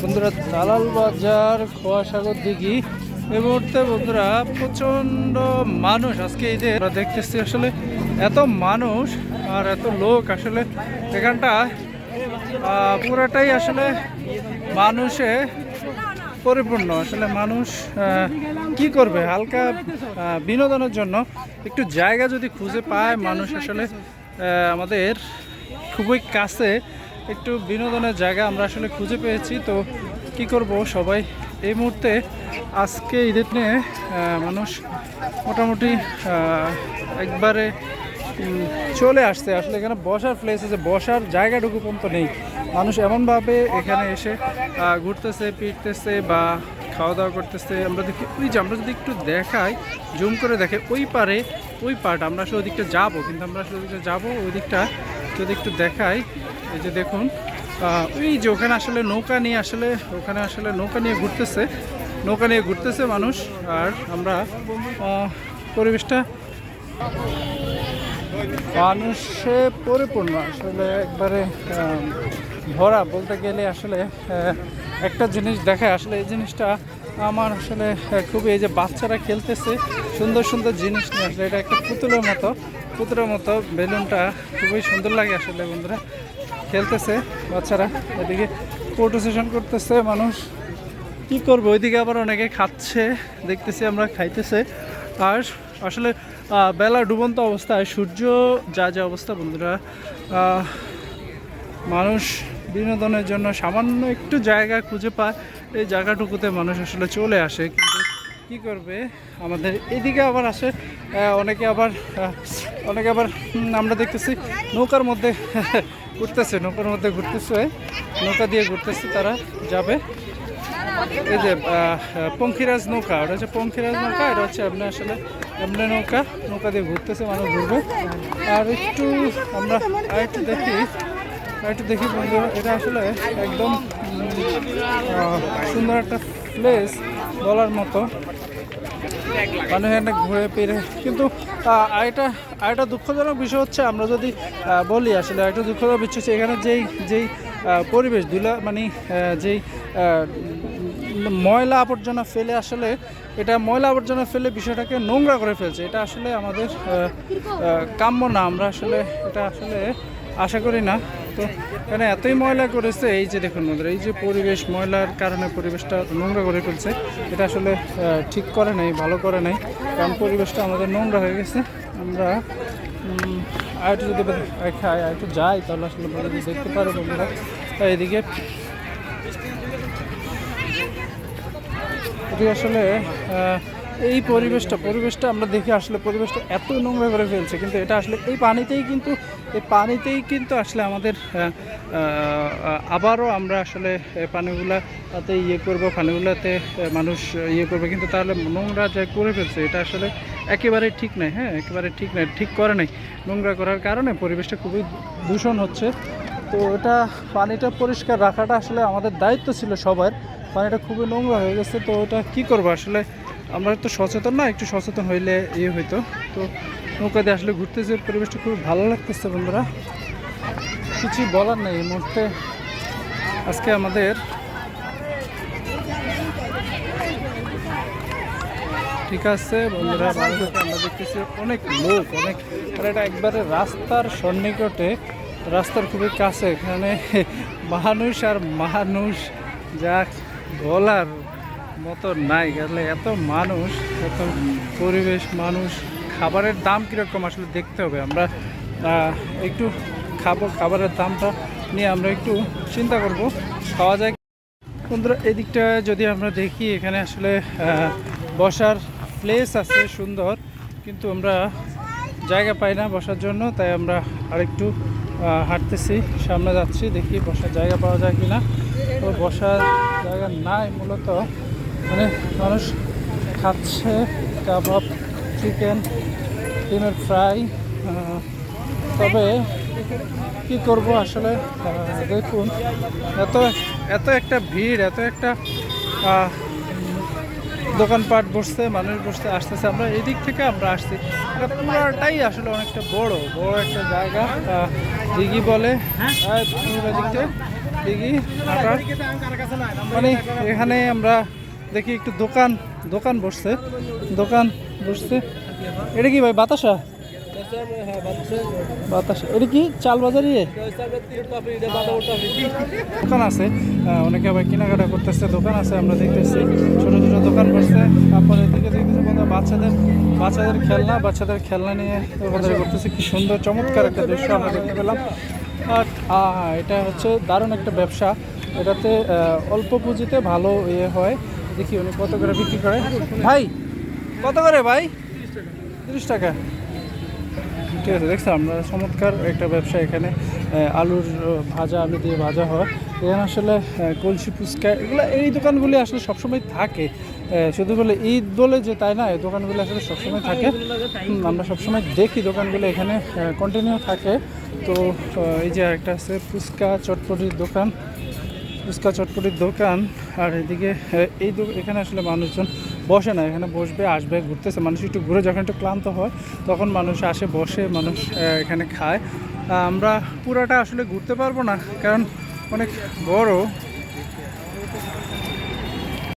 বন্ধুরা দালাল বাজার খোয়াসাগর দিঘি এই মুহূর্তে বন্ধুরা প্রচন্ড মানুষ আজকে এই যে আমরা দেখতেছি আসলে এত মানুষ আর এত লোক আসলে এখানটা পুরাটাই আসলে মানুষে পরিপূর্ণ। আসলে মানুষ কি করবে, হালকা বিনোদনের জন্য একটু জায়গা যদি খুঁজে পায় মানুষ, আসলে আমাদের খুবই কাছে একটু বিনোদনের জায়গা আমরা আসলে খুঁজে পেয়েছি। তো কি করব, সবাই এই মুহূর্তে আজকে ঈদের নিয়ে মানুষ মোটামুটি একবারে চলে আসছে। আসলে এখানে বসার প্লেস আছে, বসার জায়গাটুকু পর্যন্ত নেই। মানুষ এমনভাবে এখানে এসে ঘুরতেছে, ফিরতেছে বা খাওয়া দাওয়া করতেছে। আমরা দেখি ওই যে, আমরা যদি একটু দেখাই, জুম করে দেখে ওই পারে, ওই পার্ট আমরা আসলে ওই দিকটা যাবো, কিন্তু আমরা আসলে ওই দিকটা যাবো, ওই দিকটা যদি একটু দেখাই, এই যে দেখুন ওই যে ওখানে আসলে নৌকা নিয়ে আসলে ওখানে আসলে নৌকা নিয়ে ঘুরতেছে মানুষ। আর আমরা পরিবেশটা মানুষে পরিপূর্ণ, আসলে একবারে ভরা বলতে গেলে। আসলে একটা জিনিস দেখায়, আসলে এই জিনিসটা আমার আসলে খুবই, এই যে বাচ্চারা খেলতেছে সুন্দর সুন্দর জিনিস নিয়ে, আসলে এটা একটা পুতুলের মতো বেলুনটা খুবই সুন্দর লাগে আসলে। বন্ধুরা খেলতেছে বাচ্চারা, এদিকে ফটো সেশন করতেছে মানুষ। কি করবো, ওইদিকে আবার অনেকে খাচ্ছে দেখতেছি আমরা, খাইতেছে। আর আসলে বেলা ডুবন্ত অবস্থায় সূর্য যা অবস্থা বন্ধুরা, মানুষ বিনোদনের জন্য সামান্য একটু জায়গা খুঁজে পায়, এই জায়গাটুকুতে মানুষ আসলে চলে আসে। কিন্তু কি করবে, আমাদের এদিকে আবার আসে অনেকে আবার আমরা দেখতেছি নৌকার মধ্যে ঘুরতেছে, নৌকা দিয়ে ঘুরতেছে, তারা যাবে। এই যে পঙ্খিরাজ নৌকা, ওটা হচ্ছে পঙ্খিরাজ নৌকা, এটা হচ্ছে এমনি আসলে এমনি নৌকা দিয়ে ঘুরতেছে, মানুষ ঘুরবে। আর আমরা একটু দেখি বন্ধু, এটা আসলে একদম সুন্দর একটা প্লেস বলার মতো, মানুষ এখানে ঘুরে ফিরে। কিন্তু আরেকটা দুঃখজনক বিষয় হচ্ছে, আমরা যদি বলি আসলে একটা দুঃখজনক বিষয় হচ্ছে এখানে যেই পরিবেশ মানে যেই ময়লা আবর্জনা ফেলে, আসলে এটা ময়লা আবর্জনা ফেলে বিষয়টাকে নোংরা করে ফেলছে। এটা আসলে আমাদের কাম্য না, আমরা আসলে এটা আসলে আশা করি না। তো এখানে এতই ময়লা করেছে, এই যে দেখুন বন্ধুরা, এই যে পরিবেশ, ময়লার কারণে পরিবেশটা নোংরা করে ফেলছে। এটা আসলে ঠিক করে নাই, ভালো করে নাই, কারণ পরিবেশটা আমাদের নোংরা হয়ে গেছে। আমরা আরেকটু যদি খাই, আরেকটু যাই, তাহলে আসলে দেখতে পারো বন্ধুরা। এইদিকে আসলে এই পরিবেশটা আমরা দেখি, আসলে পরিবেশটা এত নোংরা করে ফেলছে। কিন্তু এটা আসলে এই পানিতেই কিন্তু আসলে আমাদের আবারও আমরা আসলে পানিগুলাতে পানিগুলাতে মানুষ করবে, কিন্তু তাহলে নোংরা যা করে ফেলছে, এটা আসলে একেবারে ঠিক নাই। একেবারে ঠিক করে নাই। নোংরা করার কারণে পরিবেশটা খুবই দূষণ হচ্ছে। তো পানিটা পরিষ্কার রাখাটা আসলে আমাদের দায়িত্ব ছিল সবার। পানিটা খুবই নোংরা হয়ে গেছে। তো এটা কি করবো, আসলে আমরা তো সচেতন না, একটু সচেতন হইলে হইতো। তো নৌকা দিয়ে আসলে ঘুরতেছে, পরিবেশটা খুব ভালো লাগতেছে বন্ধুরা, কিছু বলার নেই এই মুহূর্তে। আজকে আমাদের ঠিক আছে বন্ধুরা, আমরা দেখতেছি অনেক লোক, আর এটা একবারে রাস্তার সন্নিকটে, রাস্তার খুবই কাছে। এখানে মানুষ যা বলার মতো নাই। গেলে এত মানুষ, এত পরিবেশ, মানুষ। খাবারের দাম কীরকম আসলে দেখতে হবে, আমরা একটু খাবারের দামটা নিয়ে আমরা একটু চিন্তা করব, খাওয়া যায় বন্ধুরা। এদিকটা যদি আমরা দেখি, এখানে আসলে বসার প্লেস আছে সুন্দর, কিন্তু আমরা জায়গা পাই না বসার জন্য। তাই আমরা আরেকটু হাঁটতেছি, সামনে যাচ্ছি, দেখি বসার জায়গা পাওয়া যায় কিনা। তো বসার জায়গা নাই মূলত, মানে মানুষ খাচ্ছে কাবাব, চিকেন, ডিমের ফ্রাই। তবে কি করব আসলে, দেখুন এত একটা ভিড়, এত একটা দোকানপাট বসছে, মানুষ বসতে আসতেছে। আমরা এই দিক থেকে আমরা আসছি, এটা পুরাটাই আসলে অনেকটা বড় বড় একটা জায়গা, দিঘি বলে দিকটা দিঘি হাঁটার। মানে এখানে আমরা দেখি একটু দোকান দোকান বসছে, দোকান বসছে। এটা কি ভাই বাতাসা? বাতাসা এটা কি চাল বাজারি দোকান আছে, অনেকে আবার কেনাকাটা করতেছে, দোকান আছে আমরা দেখতেছি, ছোট ছোট দোকান বসছে। তারপরে এদিকে দেখতেছি বাচ্চাদের খেলনা নিয়ে দোকানদারি করতেছে। কি সুন্দর চমৎকার একটা দৃশ্য আমরা দেখতে পেলাম। আর এটা হচ্ছে দারুণ একটা ব্যবসা, এটাতে অল্প পুঁজিতে ভালো ইয়ে হয়। দেখি উনি কত করে বিক্রি করে। ভাই কত করে ভাই? 30 টাকা। ঠিক আছে, দেখছি আমরা চমৎকার একটা ব্যবসা। এখানে আলুর ভাজা, আলু দিয়ে ভাজা হয় এখানে। আসলে কলসি ফুচকা এগুলো এই দোকানগুলি আসলে সবসময় থাকে, শুধু বলে ঈদ বলে যে তাই না, এই দোকানগুলো আসলে সবসময় থাকে। আমরা সবসময় দেখি দোকানগুলো এখানে কন্টিনিউ থাকে। তো এই যে একটা আছে ফুচকা চটপটির দোকান, ফুচকা চটপটির দোকান। আর এদিকে এখানে আসলে মানুষজন বসে না, এখানে বসবে আসবে ঘুরতেছে মানুষ, একটু ঘুরে যখন একটু ক্লান্ত হয় তখন মানুষ আসে বসে, মানুষ এখানে খায়। আমরা পুরাটা আসলে ঘুরতে পারবো না কারণ অনেক বড়।